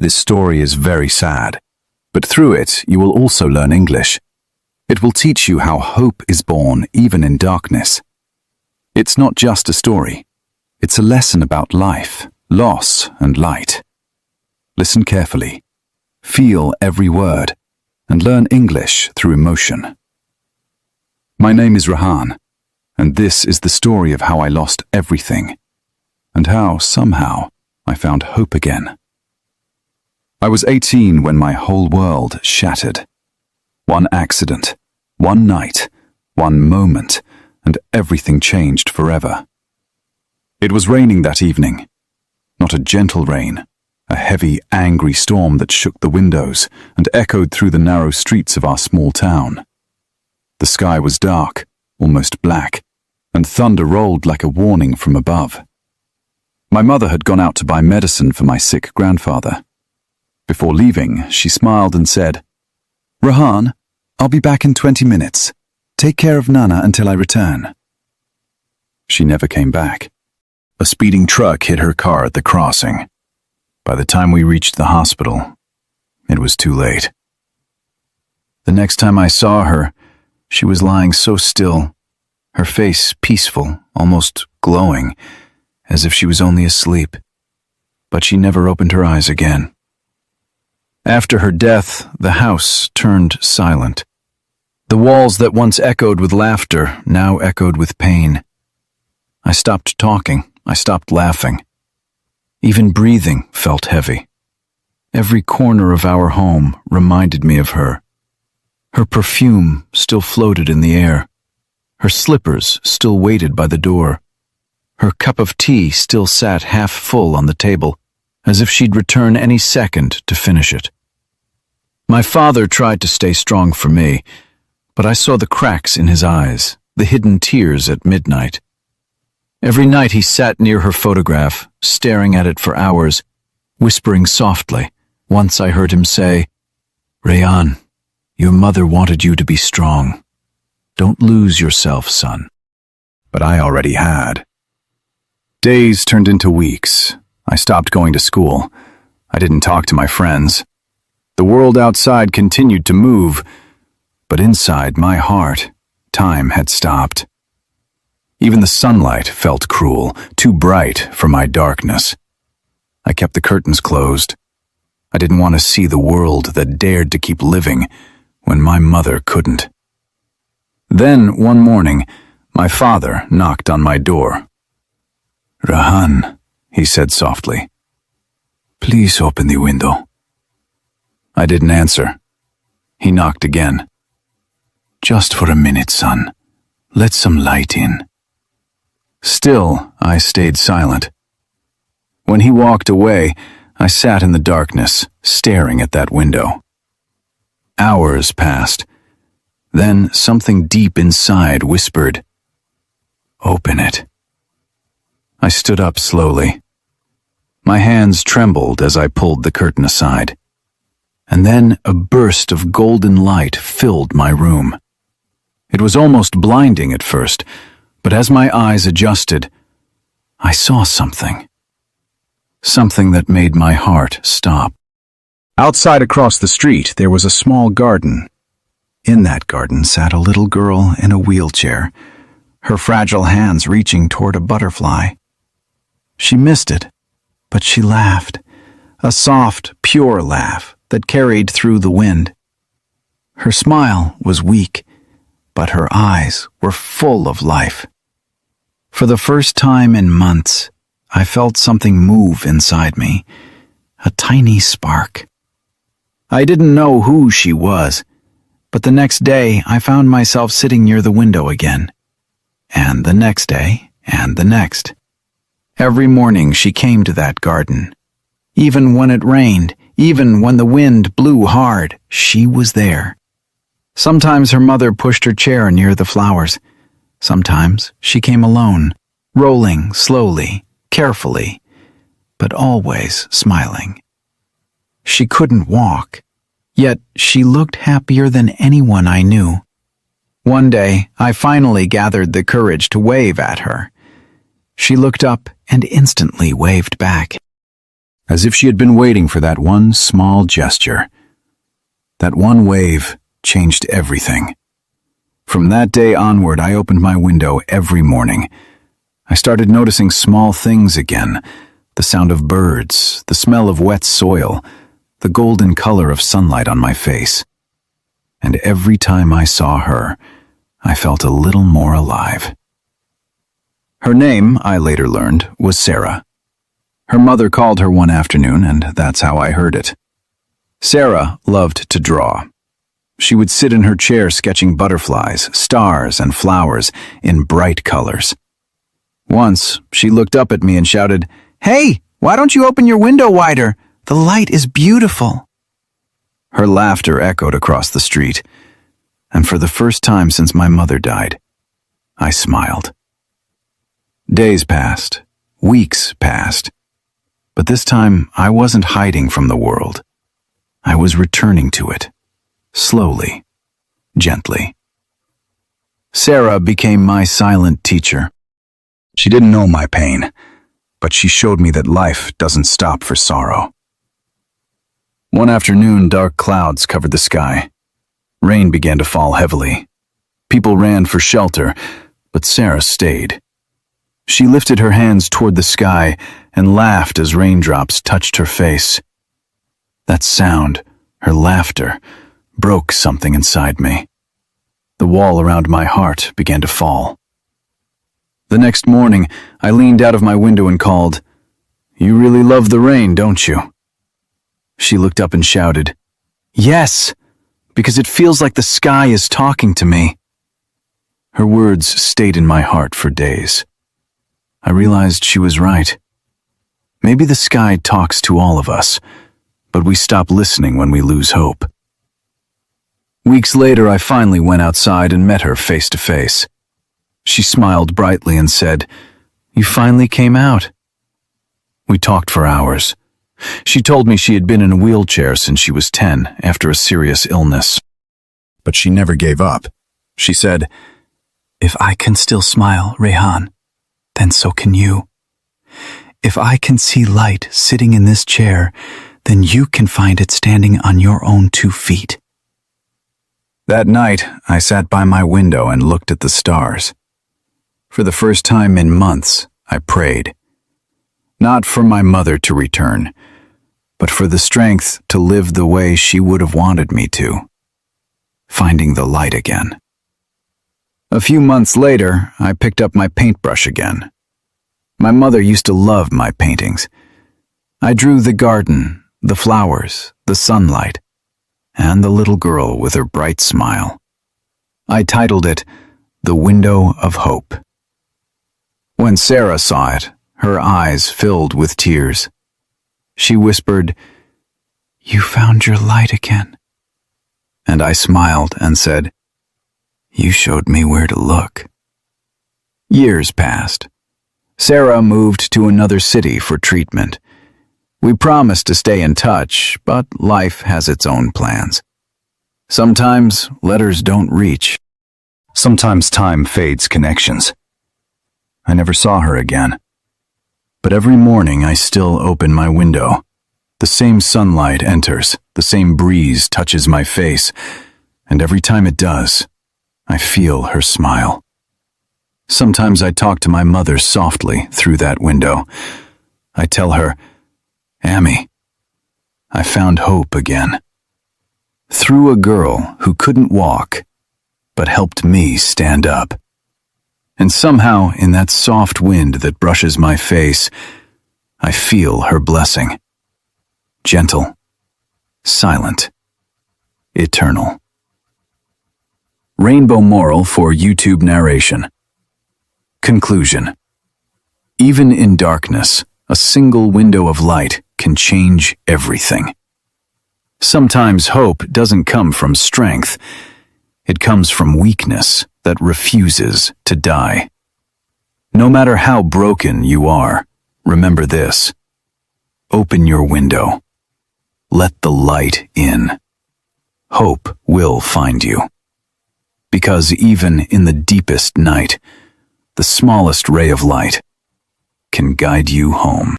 This story is very sad, but through it you will also learn English. It will teach you how hope is born even in darkness. It's not just a story. It's a lesson about life, loss, and light. Listen carefully, feel every word, and learn English through emotion. My name is Rehan, and this is the story of how I lost everything, and how, somehow, I found hope again. I was 18 when my whole world shattered. One accident, one night, one moment, and everything changed forever. It was raining that evening. Not a gentle rain, a heavy, angry storm that shook the windows and echoed through the narrow streets of our small town. The sky was dark, almost black, and thunder rolled like a warning from above. My mother had gone out to buy medicine for my sick grandfather. Before leaving, she smiled and said, "Rehan, I'll be back in 20 minutes. Take care of Nana until I return." She never came back. A speeding truck hit her car at the crossing. By the time we reached the hospital, it was too late. The next time I saw her, she was lying so still, her face peaceful, almost glowing, as if she was only asleep. But she never opened her eyes again. After her death, the house turned silent. The walls that once echoed with laughter now echoed with pain. I stopped talking. I stopped laughing. Even breathing felt heavy. Every corner of our home reminded me of her. Her perfume still floated in the air. Her slippers still waited by the door. Her cup of tea still sat half full on the table, as if she'd return any second to finish it. My father tried to stay strong for me, but I saw the cracks in his eyes, the hidden tears at midnight. Every night he sat near her photograph, staring at it for hours, whispering softly. Once I heard him say, "Rehan, your mother wanted you to be strong. Don't lose yourself, son." But I already had. Days turned into weeks. I stopped going to school. I didn't talk to my friends. The world outside continued to move, but inside my heart, time had stopped. Even the sunlight felt cruel, too bright for my darkness. I kept the curtains closed. I didn't want to see the world that dared to keep living when my mother couldn't. Then, one morning, my father knocked on my door. "Rehan," he said softly, "please open the window." I didn't answer. He knocked again. "Just for a minute, son. Let some light in." Still, I stayed silent. When he walked away, I sat in the darkness, staring at that window. Hours passed. Then something deep inside whispered, "Open it." I stood up slowly. My hands trembled as I pulled the curtain aside. And then a burst of golden light filled my room. It was almost blinding at first, but as my eyes adjusted, I saw something. Something that made my heart stop. Outside across the street, there was a small garden. In that garden sat a little girl in a wheelchair, her fragile hands reaching toward a butterfly. She missed it, but she laughed, a soft, pure laugh that carried through the wind. Her smile was weak, but her eyes were full of life. For the first time in months, I felt something move inside me, a tiny spark. I didn't know who she was, but the next day I found myself sitting near the window again. And the next day, and the next. Every morning she came to that garden. Even when it rained, even when the wind blew hard, she was there. Sometimes her mother pushed her chair near the flowers. Sometimes she came alone, rolling slowly, carefully, but always smiling. She couldn't walk, yet she looked happier than anyone I knew. One day, I finally gathered the courage to wave at her. She looked up and instantly waved back. as if she had been waiting for that one small gesture. That one wave changed everything. From that day onward, I opened my window every morning. I started noticing small things again: the sound of birds, the smell of wet soil, the golden color of sunlight on my face. And every time I saw her, I felt a little more alive. Her name, I later learned, was Sarah. Her mother called her one afternoon, and that's how I heard it. Sarah loved to draw. She would sit in her chair sketching butterflies, stars, and flowers in bright colors. Once, she looked up at me and shouted, "Hey, why don't you open your window wider? The light is beautiful." Her laughter echoed across the street, and for the first time since my mother died, I smiled. Days passed, weeks passed, but this time I wasn't hiding from the world. I was returning to it, slowly, gently. Sarah became my silent teacher. She didn't know my pain, but she showed me that life doesn't stop for sorrow. One afternoon, dark clouds covered the sky. Rain began to fall heavily. People ran for shelter, but Sarah stayed. She lifted her hands toward the sky and laughed as raindrops touched her face. That sound, her laughter, broke something inside me. The wall around my heart began to fall. The next morning, I leaned out of my window and called, "You really love the rain, don't you?" She looked up and shouted, "Yes, because it feels like the sky is talking to me." Her words stayed in my heart for days. I realized she was right. Maybe the sky talks to all of us, but we stop listening when we lose hope. Weeks later, I finally went outside and met her face to face. She smiled brightly and said, "You finally came out." We talked for hours. She told me she had been in a wheelchair since she was 10 after a serious illness. But she never gave up. She said, "If I can still smile, Rehan, then so can you. If I can see light sitting in this chair, then you can find it standing on your own 2 feet." That night, I sat by my window and looked at the stars. For the first time in months, I prayed. Not for my mother to return, but for the strength to live the way she would have wanted me to, finding the light again. A few months later, I picked up my paintbrush again. My mother used to love my paintings. I drew the garden, the flowers, the sunlight, and the little girl with her bright smile. I titled it, "The Window of Hope." When Sarah saw it, her eyes filled with tears. She whispered, "You found your light again." And I smiled and said, "You showed me where to look." Years passed. Sarah moved to another city for treatment. We promised to stay in touch, but life has its own plans. Sometimes letters don't reach. Sometimes time fades connections. I never saw her again. But every morning I still open my window. The same sunlight enters, the same breeze touches my face, and every time it does, I feel her smile. Sometimes I talk to my mother softly through that window. I tell her, "Ammi, I found hope again. Through a girl who couldn't walk, but helped me stand up." And somehow, in that soft wind that brushes my face, I feel her blessing. Gentle, silent, eternal. Rainbow moral for YouTube narration. Conclusion. Even in darkness, a single window of light can change everything. Sometimes hope doesn't come from strength. It comes from weakness that refuses to die. No matter how broken you are, remember this. Open your window. Let the light in. Hope will find you. Because even in the deepest night, the smallest ray of light can guide you home.